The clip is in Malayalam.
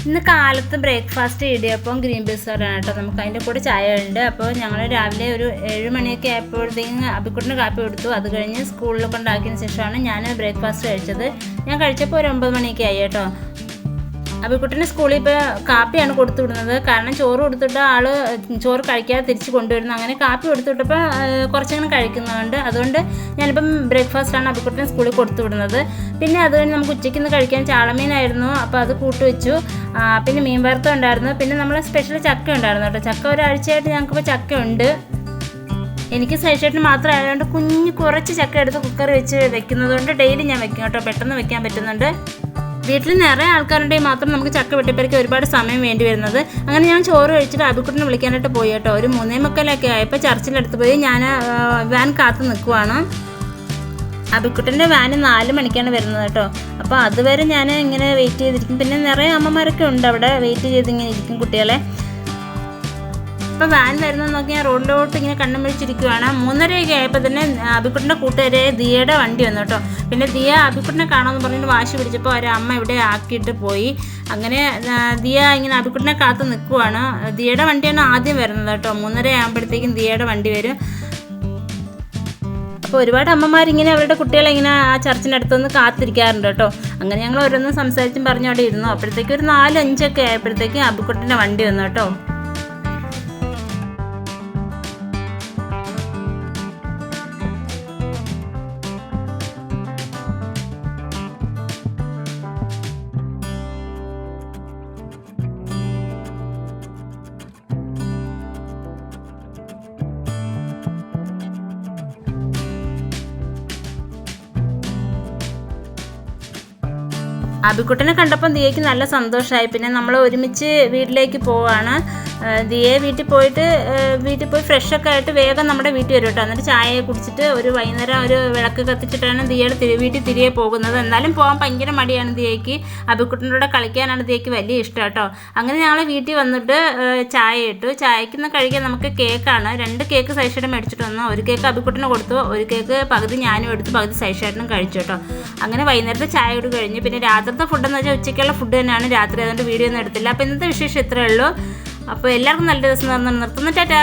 ഇന്ന് കാലത്ത് ബ്രേക്ക്ഫാസ്റ്റ് ഇടിയപ്പം ഗ്രീൻ പീസ് കറിയാണ് കേട്ടോ. നമുക്ക് അതിൻ്റെ കൂടെ ചായ ഉണ്ട്. അപ്പോൾ ഞങ്ങൾ രാവിലെ ഒരു 7 മണിയൊക്കെ ആയപ്പോഴത്തേക്കും അബിക്കുട്ടിന് കാപ്പി കൊടുത്തു. അത് കഴിഞ്ഞ് സ്കൂളിൽ കൊണ്ടാക്കിയതിന് ശേഷമാണ് ഞാൻ ബ്രേക്ക്ഫാസ്റ്റ് കഴിച്ചത്. ഞാൻ കഴിച്ചപ്പോൾ ഒരു 9 മണിയൊക്കെ ആയി കേട്ടോ. അബിക്കുട്ടിന് സ്കൂളിൽ ഇപ്പോൾ കാപ്പിയാണ് കൊടുത്തു വിടുന്നത്. കാരണം ചോറ് കൊടുത്തിട്ട് ആൾ ചോറ് കഴിക്കാതെ തിരിച്ച് കൊണ്ടുവരുന്നു. അങ്ങനെ കാപ്പി കൊടുത്തു വിട്ടപ്പോൾ കുറച്ചങ്ങനെ കഴിക്കുന്നുണ്ട്. അതുകൊണ്ട് ഞാനിപ്പം ബ്രേക്ക്ഫാസ്റ്റാണ് അബിക്കുട്ടിന് സ്കൂളിൽ കൊടുത്തു വിടുന്നത്. പിന്നെ അത് കഴിഞ്ഞ് നമുക്ക് ഉച്ചയ്ക്ക് ഇന്ന് കഴിക്കാൻ ചാളമീനായിരുന്നു. അപ്പോൾ അത് കൂട്ടി വെച്ചു. പിന്നെ മീൻ വറുത്തം ഉണ്ടായിരുന്നു. പിന്നെ നമ്മൾ സ്പെഷ്യൽ ചക്ക ഉണ്ടായിരുന്നു കേട്ടോ. ചക്ക ഒരാഴ്ചയായിട്ട് ഞങ്ങൾക്കിപ്പോൾ ചക്ക ഉണ്ട്. എനിക്ക് സൈഷേട്ടിന് മാത്രം ആയതുകൊണ്ട് കുറച്ച് ചക്ക എടുത്ത് കുക്കർ വെച്ച് വെക്കുന്നത് കൊണ്ട് ഡെയിലി ഞാൻ വെക്കും കേട്ടോ. പെട്ടെന്ന് വെക്കാൻ പറ്റുന്നുണ്ട്. വീട്ടിൽ നിറയെ ആൾക്കാരുണ്ടെങ്കിൽ മാത്രം നമുക്ക് ചക്ക വെട്ടിപ്പറിക്കാൻ ഒരുപാട് സമയം വേണ്ടി വരുന്നത്. അങ്ങനെ ഞാൻ ചോറ് കഴിച്ചിട്ട് അബിക്കുട്ടിനെ വിളിക്കാനായിട്ട് പോയി കേട്ടോ. ഒരു 3:45 ആയപ്പോൾ ചർച്ചിലെടുത്ത് പോയി ഞാൻ വാൻ കാത്ത് നിൽക്കുവാണ്. അബിക്കുട്ടൻ്റെ വാന് 4 മണിക്കാണ് വരുന്നത് കേട്ടോ. അപ്പോൾ അതുവരെ ഞാൻ ഇങ്ങനെ വെയിറ്റ് ചെയ്തിരിക്കും. പിന്നെ നിറയെ അമ്മമാരൊക്കെ ഉണ്ട് അവിടെ വെയിറ്റ് ചെയ്തിങ്ങനെ ഇരിക്കും കുട്ടികളെ. അപ്പോൾ വാൻ വരുന്നത് നോക്കി ഞാൻ റോഡിലോട്ട് ഇങ്ങനെ കണ്ണും പിടിച്ചിരിക്കുവാണ്. 3:30 ആയപ്പോൾ തന്നെ അബിക്കുട്ടിൻ്റെ കൂട്ടുകാരെ ദിയയുടെ വണ്ടി വന്നു കേട്ടോ. പിന്നെ ദിയ അബിക്കുട്ടിനെ കാണാമെന്ന് പറഞ്ഞിട്ട് വാശി പിടിച്ചപ്പോൾ അമ്മ ഇവിടെ ആക്കിയിട്ട് പോയി. അങ്ങനെ ദിയ ഇങ്ങനെ അബിക്കുട്ടിനെ കാത്ത് നിൽക്കുവാണ്. ദിയയുടെ വണ്ടിയാണ് ആദ്യം വരുന്നത് കേട്ടോ. 3:30 ആകുമ്പോഴത്തേക്കും ദിയയുടെ വണ്ടി വരും. അപ്പോൾ ഒരുപാട് അമ്മമാരിങ്ങനെ അവരുടെ കുട്ടികളെ ഇങ്ങനെ ആ ചർച്ചിൻ്റെ അടുത്തൊന്ന് കാത്തിരിക്കാറുണ്ട് കേട്ടോ. അങ്ങനെ ഞങ്ങൾ ഓരോന്നും സംസാരിച്ചും പറഞ്ഞു അവിടെ ഇരുന്നു. അപ്പോഴത്തേക്കും ഒരു 4-5 ആയപ്പോഴത്തേക്കും അബിക്കുട്ടിൻ്റെ വണ്ടി വന്നു കേട്ടോ. അബിക്കുട്ടനെ കണ്ടപ്പം ദിയയ്ക്ക് നല്ല സന്തോഷമായി. പിന്നെ നമ്മൾ ഒരുമിച്ച് വീട്ടിലേക്ക് പോവാണ്. ദിയെ വീട്ടിൽ പോയി ഫ്രഷൊക്കെ ആയിട്ട് വേഗം നമ്മുടെ വീട്ടിൽ വരും കേട്ടോ. എന്നിട്ട് ചായ കുടിച്ചിട്ട് ഒരു വൈകുന്നേരം ഒരു വിളക്ക് കത്തിച്ചിട്ടാണ് ദിയയുടെ വീട്ടിൽ തിരികെ പോകുന്നത്. എന്നാലും പോകാൻ ഭയങ്കര മടിയാണ് ദിയയ്ക്ക്. അബിക്കുട്ടൻ്റെ കൂടെ കളിക്കാനാണ് ദിയയ്ക്ക് വലിയ ഇഷ്ടം കേട്ടോ. അങ്ങനെ ഞങ്ങൾ വീട്ടിൽ വന്നിട്ട് ചായ ഇട്ടു. ചായക്കൊന്ന് കഴിക്കാൻ നമുക്ക് കേക്കാണ്. 2 കേക്ക് സൈഷേട്ടൻ മേടിച്ചിട്ട് വന്നു. ഒരു കേക്ക് അബിക്കുട്ടന് കൊടുത്തു. ഒരു കേക്ക് പകുതി ഞാനും എടുത്ത് പകുതി സൈഷേട്ടനും കഴിച്ചു കേട്ടോ. അങ്ങനെ വൈകുന്നേരത്തെ ചായ കൂടി കഴിഞ്ഞു. പിന്നെ രാത്രിത്തെ ഫുഡെന്ന് വെച്ചാൽ ഉച്ചയ്ക്കുള്ള ഫുഡ് തന്നെയാണ് രാത്രി. അതുകൊണ്ട് വീഡിയോ ഒന്നും എടുത്തില്ല. അപ്പോൾ ഇന്നത്തെ വിശേഷം ഇത്രയേ ഉള്ളൂ. അപ്പോൾ എല്ലാവർക്കും നല്ല ദിവസം നിർത്തുന്നു. ടാറ്റാ.